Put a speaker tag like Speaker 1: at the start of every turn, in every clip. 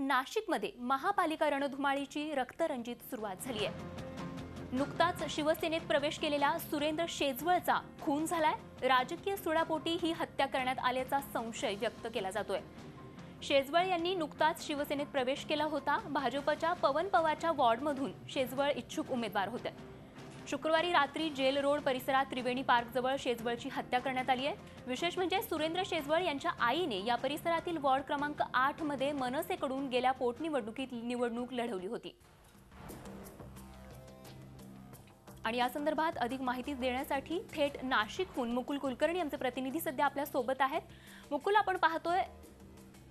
Speaker 1: नाशिकमध्ये महापालिका रणधुमाळीची रक्तरंजित सुरुवात झाली आहे। नुकताच शिवसेनेत प्रवेश केलेला सुरेंद्र शेजवळचा खून झालाय। राजकीय सुडापोटी ही हत्या करण्यात आल्याचा संशय व्यक्त केला जातोय। शेजवळ यांनी नुकताच शिवसेनेत प्रवेश केला होता। भाजपच्या पवन पवारच्या वॉर्डमधून शेजवळ इच्छुक उमेदवार होते। शुक्रवारी रात्री जेल रोड परिसरात त्रिवेणी पार्क जवळ शेजवळची हत्या करण्यात आली आहे। विशेष म्हणजे सुरेंद्र शेजवळ यांच्या आईने या परिसरातील वॉर्ड क्रमांक 8 मध्ये मनसेकडून गेल्या पोटनिवडणुकीत निवडणूक लढवली होती। आणि या संदर्भात अधिक माहिती देण्यासाठी थेट नाशिकहून मुकुल कुलकर्णी आमचे प्रतिनिधी सध्या आपल्या सोबत आहेत। मुकुल, आपण पाहतोय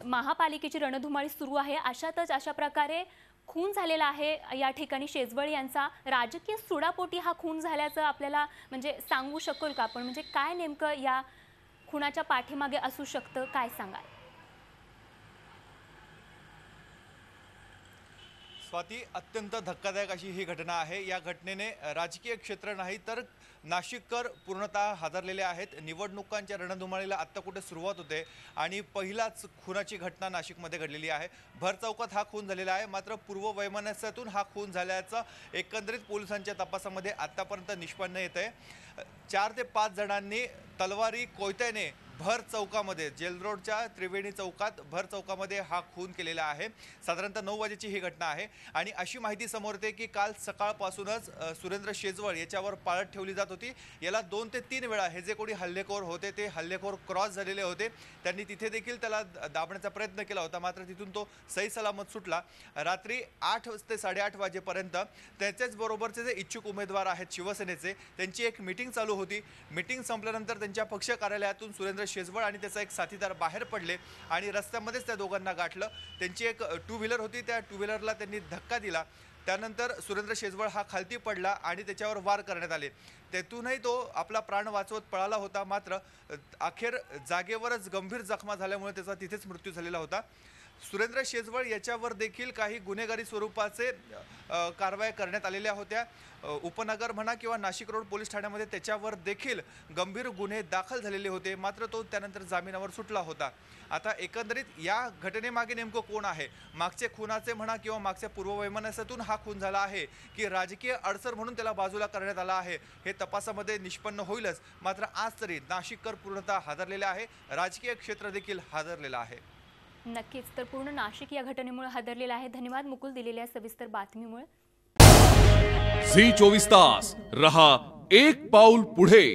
Speaker 1: महापालिकेची रणधुमाळी सुरू आहे, अशा प्रकारे खून झालेला आहे या ठिकाणी शेजवळ यांचा। राजकीय सुडापोटी हा खून झाल्याचं आपल्याला म्हणजे सांगू शकाल का आपण, म्हणजे काय नेमकं या खुनाच्या पाठीमागे असू शकतं, काय सांगाल?
Speaker 2: स्वाती, अत्यंत धक्कादायक अशी ही घटना आहे। या घटनेने राजकीय क्षेत्र नाही तर नाशिककर पूर्णतः हादरलेले आहेत। निवडणुकांच्या रणधुमाळीला आत्ता कुठे सुरुवात होते आणि पहिलाच खुनाची घटना नाशिकमध्ये घडलेली आहे। भर चौकात हा खून झालेला आहे, मात्र पूर्व वैमनस्यातून हा खून झाल्याचं एकंदरीत पोलिसांच्या तपासामध्ये आतापर्यंत निष्पन्न येत आहे। 4 ते 5 जणांनी तलवारी कोयत्याने भर चौकामध्ये, जेल रोडच्या त्रिवेणी चौकात भर चौकामध्ये हा खून केलेला आहे। साधारणतः 9 वाजेची ही घटना आहे आणि अशी माहिती समोर येते की काल सकाळपासूनच सुरेंद्र शेजवळ याच्यावर पाळत ठेवली जात होती। याला 2 ते 3 वेळा हे जे कोणी हल्लेखोर होते ते हल्लेखोर क्रॉस झालेले होते। त्यांनी तिथे देखील त्याला दाबण्याचा प्रयत्न केला होता, मात्र तिथून तो सही सलामत सुटला। रात्री 8 ते 8:30 वाजेपर्यंत त्याच्याच बरोबरचे जे इच्छुक उमेदवार आहेत शिवसेनेचे, त्यांची एक मीटिंग चालू होती। मीटिंग संपल्यानंतर त्यांच्या पक्ष कार्यालयातून सुरेंद्र शेजवळ आणि त्याचा एक साथीदार बाहेर पडले आणि रस्त्यामध्येच त्या दोघांना गाठलं। त्यांची एक 2 व्हीलर होती, त्या 2 व्हीलरला त्यांनी धक्का दिला। त्यानंतर सुरेंद्र शेजवळ हा खालती पडला आणि त्याच्यावर वार करण्यात आले। त्यातूनही तो आपला प्राण वाचवत पळाला होता, मात्र अखेर जागेवरच गंभीर जखमा झाल्यामुळे त्याचा तिथेच मृत्यू झालेला होता। सुरेंद्र शेजवळ याच्यावर देखील काही गुन्हेगारी स्वरूपाचे कारवाई करण्यात आलेल्या होत्या। उपनगर म्हणा किंवा नाशिक रोड पोलीस ठाण्यामध्ये त्याच्यावर देखील गंभीर गुन्हे दाखल झालेले होते, मात्र तो त्यानंतर जामिनावर सुटला होता। आता एकंदरीत या घटनेमागे नेमकं कोण आहे, मागचे खुनाचे म्हणा किंवा मागच्या पूर्ववैमनस्यातून हा खून झाला आहे की राजकीय अडसर म्हणून त्याला बाजूला करण्यात आला आहे, हे तपासामध्ये निष्पन्न होईलच। मात्र आज तरी नाशिककर पूर्णतः हादरलेले आहे, राजकीय क्षेत्र देखील हादरलेलं आहे।
Speaker 1: नक्कीच, तर पूर्ण नाशिक या घटनेमुळे हादरलेला आहे। धन्यवाद मुकुल दिलेल्या सविस्तर बातमीमुळे।
Speaker 3: झी 24 तास रहा एक पाऊल पुढे।